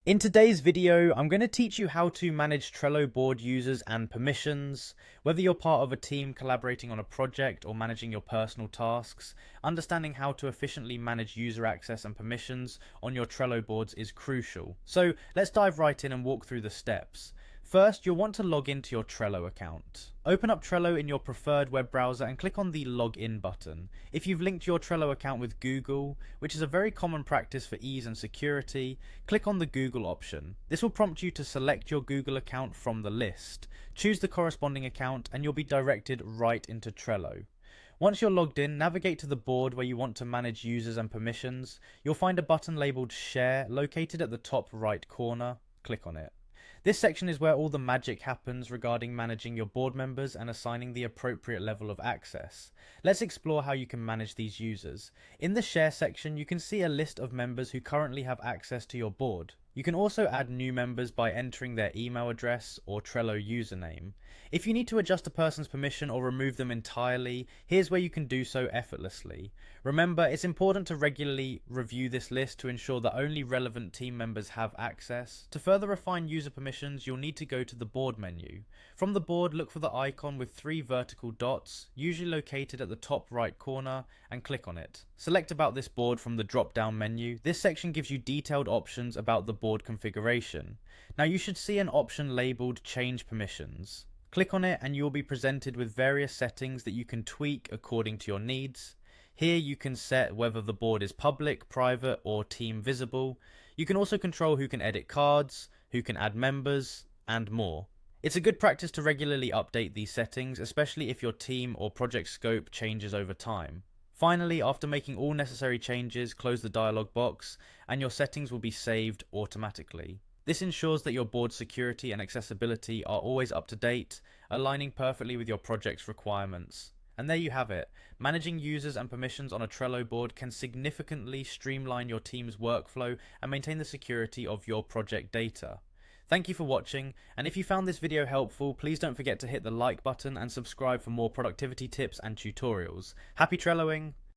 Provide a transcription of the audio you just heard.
In today's video, I'm going to teach you how to manage Trello board users and permissions. Whether you're part of a team collaborating on a project or managing your personal tasks, understanding how to efficiently manage user access and permissions on your Trello boards is crucial. So let's dive right in and walk through the steps. First, you'll want to log into your Trello account. Open up Trello in your preferred web browser and click on the Login button. If you've linked your Trello account with Google, which is a very common practice for ease and security, click on the Google option. This will prompt you to select your Google account from the list. Choose the corresponding account and you'll be directed right into Trello. Once you're logged in, navigate to the board where you want to manage users and permissions. You'll find a button labeled Share located at the top right corner. Click on it. This section is where all the magic happens regarding managing your board members and assigning the appropriate level of access. Let's explore how you can manage these users. In the Share section, you can see a list of members who currently have access to your board. You can also add new members by entering their email address or Trello username. If you need to adjust a person's permission or remove them entirely, here's where you can do so effortlessly. Remember, it's important to regularly review this list to ensure that only relevant team members have access. To further refine user permissions, you'll need to go to the board menu. From the board, look for the icon with 3 vertical dots, usually located at the top right corner, and click on it. Select about this board from the drop-down menu. This section gives you detailed options about the board configuration. Now you should see an option labeled Change Permissions. Click on it and you'll be presented with various settings that you can tweak according to your needs. Here you can set whether the board is public, private, or team visible. You can also control who can edit cards, who can add members, and more. It's a good practice to regularly update these settings, especially if your team or project scope changes over time. Finally, after making all necessary changes, close the dialog box and your settings will be saved automatically. This ensures that your board's security and accessibility are always up to date, aligning perfectly with your project's requirements. And there you have it. Managing users and permissions on a Trello board can significantly streamline your team's workflow and maintain the security of your project data. Thank you for watching, and if you found this video helpful, please don't forget to hit the like button and subscribe for more productivity tips and tutorials. Happy Trelloing!